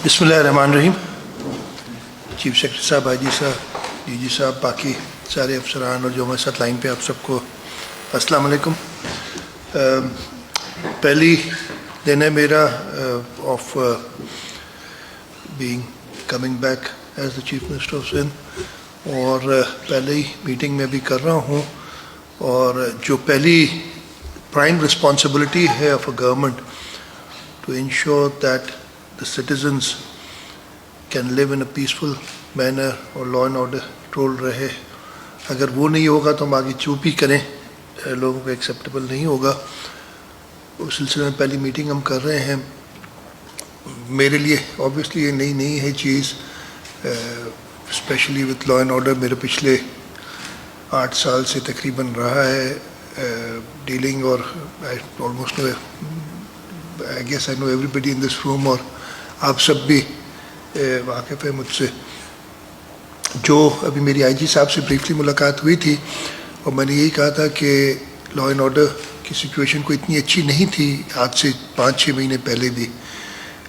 बिस्मिल्लाहिर्रहमानिर्रहीम। Chief secretary साहब, IG साहब, डीजी साहब, बाकी सारे अफसरान और जो हमारे साथ लाइन पे, आप सबको अस्सलाम वालेकुम। पहली दिन है मेरा of being coming back as the chief minister of Sindh, और पहले ही मीटिंग में भी कर रहा हूँ। और जो पहली प्राइम रिस्पॉन्सिबिलिटी है of a government to ensure that the citizens can live in a peaceful manner और law and order control रहे, अगर वो नहीं होगा तो हम आगे चुप ही करें, लोगों को एक्सेप्टेबल नहीं होगा। उस सिलसिले में पहली मीटिंग हम कर रहे हैं। मेरे लिए ऑब्वियसली ये नई नहीं है चीज़, specially with law and order. मेरे पिछले 8 साल से तकरीबन रहा है डीलिंग, और I almost know, I guess I know everybody in this room, और आप सब भी वाकिफ़ है मुझसे। जो अभी मेरी आईजी साहब से ब्रीफली मुलाकात हुई थी, और मैंने यही कहा था कि लॉ एंड ऑर्डर की सिचुएशन को इतनी अच्छी नहीं थी आज से 5-6 महीने पहले भी,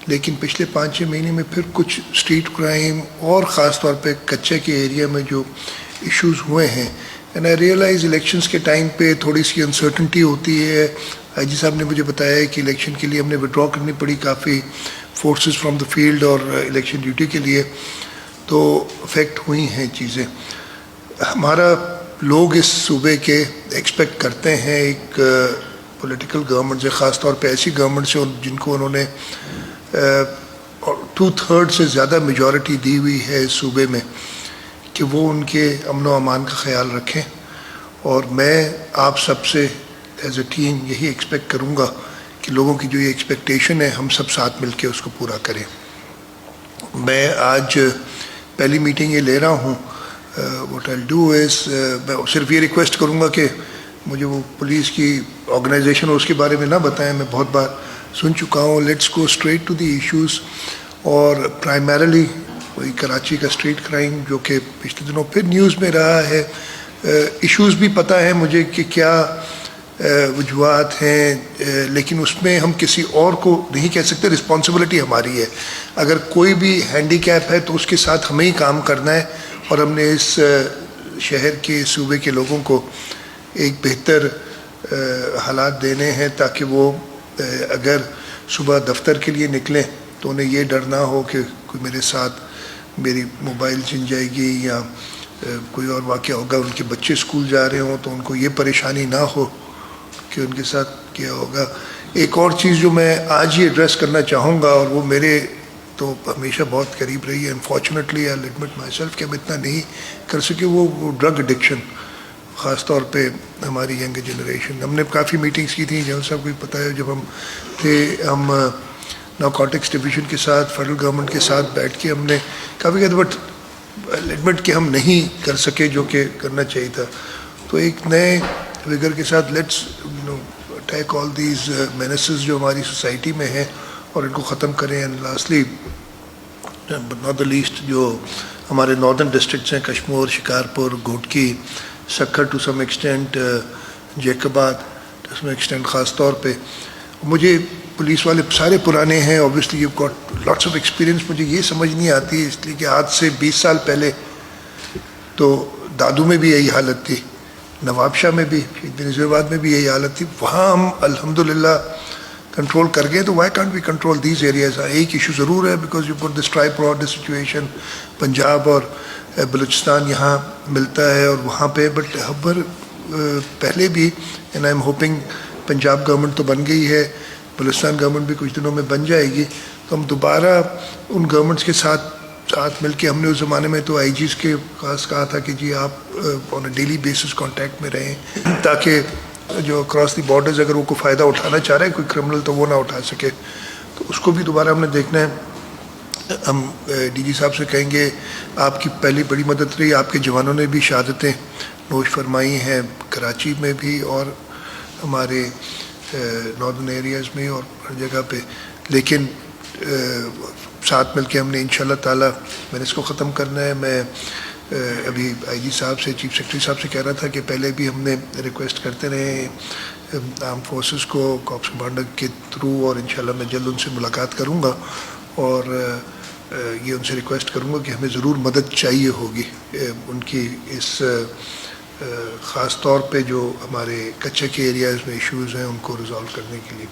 लेकिन पिछले 5-6 महीने में फिर कुछ स्ट्रीट क्राइम और ख़ास तौर पे कच्चे के एरिया में जो इश्यूज़ हुए हैं, एंड आई रियलाइज़ इलेक्शंस के टाइम पे थोड़ी सी अनसर्टनटी होती है। आईजी साहब ने मुझे बताया कि इलेक्शन के लिए हमने विड्रॉ करनी पड़ी काफ़ी फोर्सेस फ्रॉम द फील्ड और इलेक्शन ड्यूटी के लिए, तो अफेक्ट हुई हैं चीज़ें। हमारा लोग इस सूबे के एक्सपेक्ट करते हैं एक पॉलिटिकल गवर्नमेंट से, ख़ास तौर पे ऐसी गवर्नमेंट से जिनको उन्होंने 2/3 से ज़्यादा मेजॉरिटी दी हुई है इस सूबे में, कि वो उनके अमन व अमान का ख्याल रखें। और मैं आप सबसे एज ए टीम यही एक्सपेक्ट करूँगा कि लोगों की जो ये एक्सपेक्टेशन है, हम सब साथ मिल के उसको पूरा करें। मैं आज पहली मीटिंग ये ले रहा हूँ। व्हाट आई डू इज़, मैं सिर्फ ये रिक्वेस्ट करूँगा कि मुझे वो पुलिस की ऑर्गेनाइजेशन और उसके बारे में ना बताएं, मैं बहुत बार सुन चुका हूँ। Let's go straight to the issues, और प्राइमरली वही कराची का स्ट्रीट क्राइम जो कि पिछले दिनों फिर न्यूज़ में रहा है। इश्यूज़ भी पता है मुझे कि क्या वजूहात हैं, लेकिन उसमें हम किसी और को नहीं कह सकते, रिस्पॉन्सिबिलिटी हमारी है। अगर कोई भी हैंडीकैप है तो उसके साथ हमें ही काम करना है, और हमने इस शहर के सूबे के लोगों को एक बेहतर हालात देने हैं, ताकि वो अगर सुबह दफ्तर के लिए निकलें तो उन्हें ये डर ना हो कि कोई मेरे साथ मेरी मोबाइल छिन जाएगी या कोई और वाक़या होगा, उनके बच्चे स्कूल जा रहे हों तो उनको ये परेशानी ना हो कि उनके साथ क्या होगा। एक और चीज़ जो मैं आज ही एड्रेस करना चाहूँगा, और वो मेरे तो हमेशा बहुत करीब रही है, unfortunately I admit my self कि हम इतना नहीं कर सके, वो ड्रग एडिक्शन, ख़ास तौर पे हमारी यंग जनरेशन। हमने काफ़ी मीटिंग्स की थी, जब सबको पता है, जब हम थे, हम नारकोटिक्स डिवीज़न के साथ, फेडरल गवर्नमेंट के साथ बैठ के हमने काफ़ी कहते, बट एडमिट कि हम नहीं कर सके जो कि करना चाहिए था। तो एक नए विगर के साथ let's attack all these menaces जो हमारी सोसाइटी में हैं, और इनको ख़त्म करें। And lastly but not the least, जो हमारे नॉर्दर्न डिस्ट्रिक्ट्स हैं, Kashmore, Shikarpur, Ghotki, Sukkur, to some extent Jacobabad, to some extent ख़ास तौर पे। मुझे पुलिस वाले सारे पुराने हैं, obviously you got lots of experience. मुझे ये समझ नहीं आती, इसलिए कि आज से 20 साल पहले तो दादू में भी यही हालत थी, नवाबशाह में भी, नज़ीराबाद में भी यही हालत थी। वहाँ हम अल्हम्दुलिल्लाह कंट्रोल कर गए, तो why can't we control these areas. एक इशू ज़रूर है, because you got this tribe border situation, Punjab और बलूचिस्तान यहाँ मिलता है, और वहाँ पे बट खबर पहले भी, and I am hoping Punjab government तो बन गई है, बलूचिस्तान गवर्नमेंट भी कुछ दिनों में बन जाएगी, तो हम दोबारा उन गवर्नमेंट्स के साथ मिल के, हमने उस ज़माने में तो आईजीज़ के खास कहा था कि जी आप on a daily basis contact में रहें, ताकि जो क्रॉस दी बॉर्डर्स अगर वो कोई फ़ायदा उठाना चाह रहे हैं कोई क्रिमिनल, तो वो ना उठा सके। तो उसको भी दोबारा हमने देखना है। हम डीजी साहब से कहेंगे, आपकी पहली बड़ी मदद रही, आपके जवानों ने भी शहादतें नोश फरमाई हैं, कराची में भी और हमारे नॉर्दर्न एरियाज़ में और हर जगह पे, लेकिन साथ मिल के हमने इंशाल्लाह ताला मैंने इसको ख़त्म करना है। मैं अभी आईजी साहब से, चीफ सेक्रेटरी साहब से कह रहा था कि पहले भी हमने रिक्वेस्ट करते रहे आर्म फोर्सेस को कॉप्स कमांडर के थ्रू, और इंशाल्लाह मैं जल्द उनसे मुलाकात करूँगा और یہ ان سے ریکویسٹ کروں گا کہ ہمیں ضرور مدد چاہیے ہوگی ان کی اس خاص طور پہ جو ہمارے کچے کے ایریاز میں ایشوز ہیں ان کو ریزالو کرنے کے لیے.